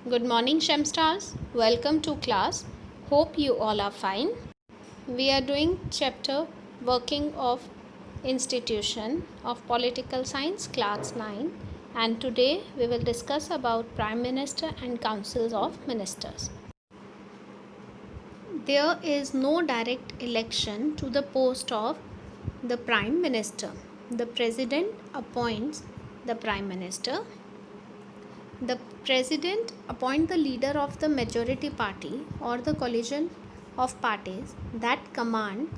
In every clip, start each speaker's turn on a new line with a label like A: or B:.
A: Good morning, Shemstars. Welcome to class. Hope you all are fine. We are doing chapter Working of Institution of Political Science, class 9, and today we will discuss about Prime Minister and Councils of Ministers. There is no direct election to the post of the Prime Minister. The President appoints the Prime Minister. The President appoints the leader of the majority party or the coalition of parties that command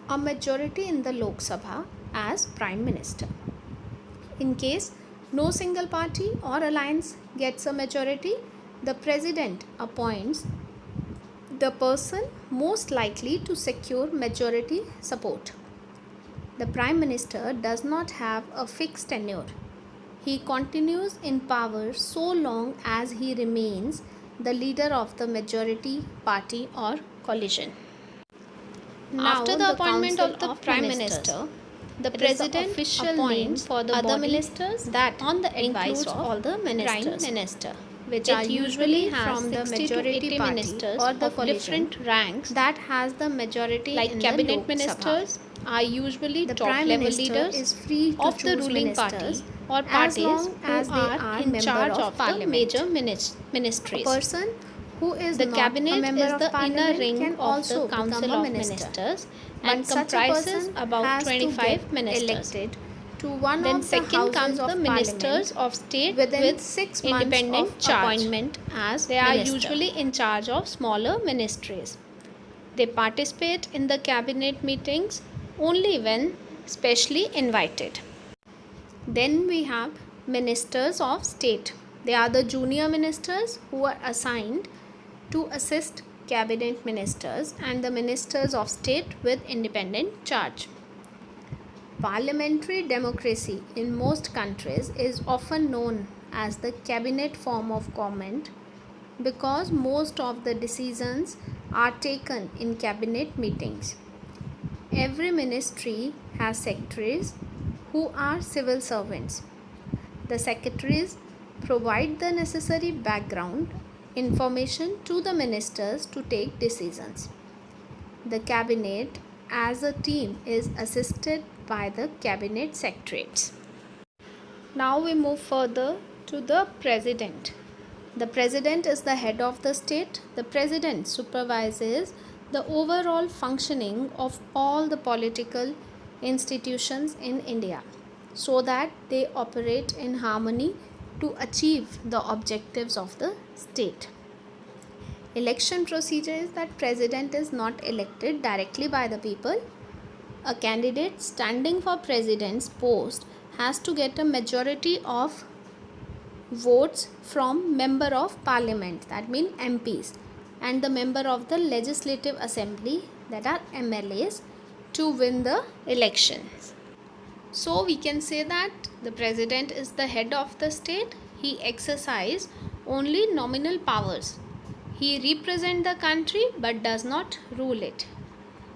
A: a majority in the Lok Sabha as Prime Minister. In case no single party or alliance gets a majority, the President appoints the person most likely to secure majority support. The Prime Minister does not have a fixed tenure. He continues in power so long as he remains the leader of the majority party or coalition. Now, after the appointment of the Prime Minister, the President appoints for the other ministers that on the advice of all the Prime Minister, which are usually from the majority party or the different ranks that has the majority like in cabinet ministers are usually the top level leaders is free of the ruling party or parties as they are in charge of the major ministries. A person who is the cabinet is the inner ring of the council of ministers and comprises about 25 ministers. To one then of second the comes the ministers of state with 6 independent appointment as they are usually in charge of smaller ministries. They participate in the cabinet meetings only when specially invited. Then we have ministers of state. They are the junior ministers who are assigned to assist cabinet ministers and the ministers of state with independent charge. Parliamentary democracy in most countries is often known as the cabinet form of government because most of the decisions are taken in cabinet meetings. Every ministry has secretaries who are civil servants. The secretaries provide the necessary background information to the ministers to take decisions. The cabinet as a team is assisted by the cabinet secretariats. Now we move further to the president. The president is the head of the state. The president supervises the overall functioning of all the political institutions in India so that they operate in harmony to achieve the objectives of the state. Election procedure is that president is not elected directly by the people. A candidate standing for president's post has to get a majority of votes from member of parliament, that means MPs, and the member of the legislative assembly, that are MLAs, to win the elections. So we can say that the president is the head of the state. He exercises only nominal powers. He represents the country but does not rule it.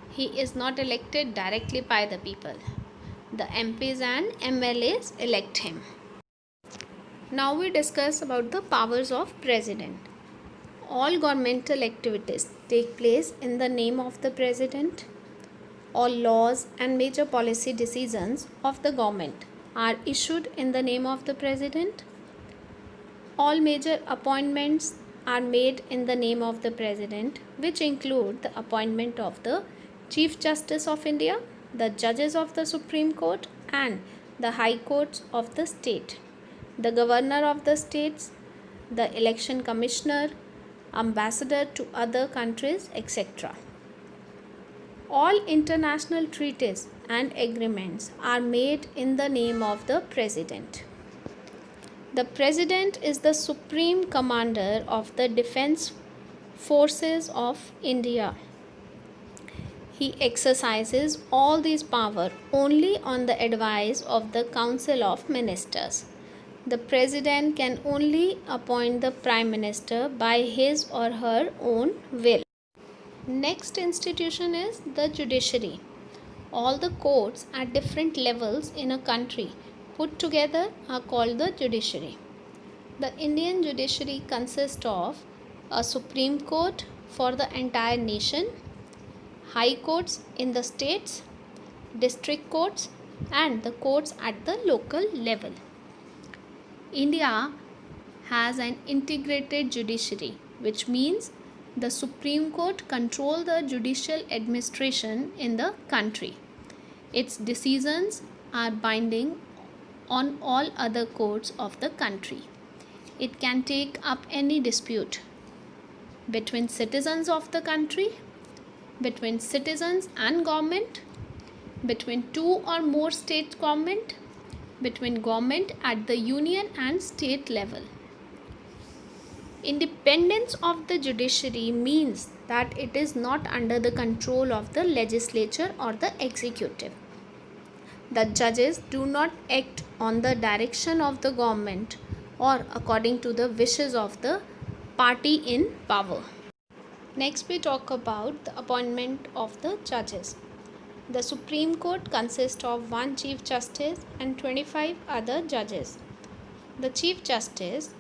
A: He is not elected directly by the people. The MPs and MLAs elect him. Now we discuss about the powers of president. All governmental activities take place in the name of the president. All laws and major policy decisions of the government are issued in the name of the president. All major appointments are made in the name of the president, which include the appointment of the Chief Justice of India, the judges of the Supreme Court and the High Courts of the state, the governor of the states, the election commissioner, ambassador to other countries, etc. All international treaties and agreements are made in the name of the president. The president is the supreme commander of the defense forces of India. He exercises all these power only on the advice of the Council of Ministers. The president can only appoint the prime minister by his or her own will. Next institution is the judiciary. All the courts at different levels in a country put together are called the judiciary. The Indian judiciary consists of a Supreme Court for the entire nation, high courts in the states, district courts, and the courts at the local level. India has an integrated judiciary, which means the Supreme Court controls the judicial administration in the country. Its decisions are binding on all other courts of the country. It can take up any dispute between citizens of the country, between citizens and government, between two or more state government, between government at the union and state level. Independence of the judiciary means that it is not under the control of the legislature or the executive. The judges do not act on the direction of the government or according to the wishes of the party in power. Next, we talk about the appointment of the judges. The Supreme Court consists of one Chief Justice and 25 other judges. The Chief Justice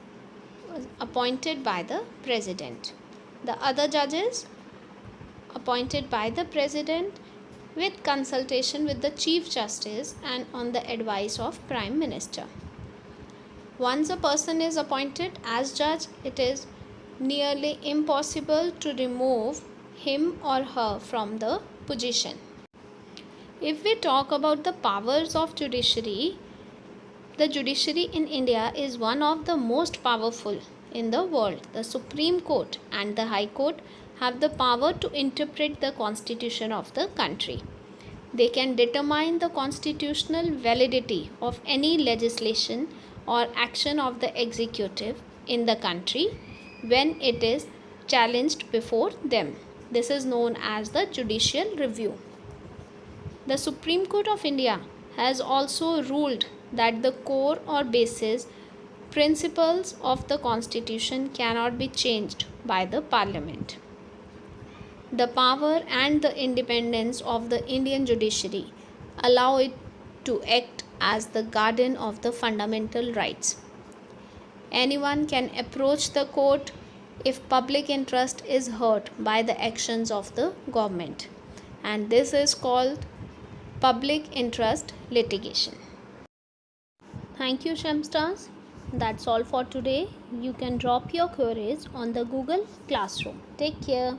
A: was appointed by the President. The other judges appointed by the President with consultation with the Chief Justice and on the advice of Prime Minister. Once a person is appointed as judge, it is nearly impossible to remove him or her from the position. If we talk about the powers of judiciary, the judiciary in India is one of the most powerful in the world. The Supreme Court and the High Court have the power to interpret the constitution of the country. They can determine the constitutional validity of any legislation or action of the executive in the country when it is challenged before them. This is known as the judicial review. The Supreme Court of India has also ruled that the core or basis principles of the Constitution cannot be changed by the Parliament. The power and the independence of the Indian judiciary allow it to act as the guardian of the fundamental rights. Anyone can approach the court if public interest is hurt by the actions of the government, and this is called public interest litigation. Thank you, Shamstars. That's all for today. You can drop your queries on the Google Classroom. Take care.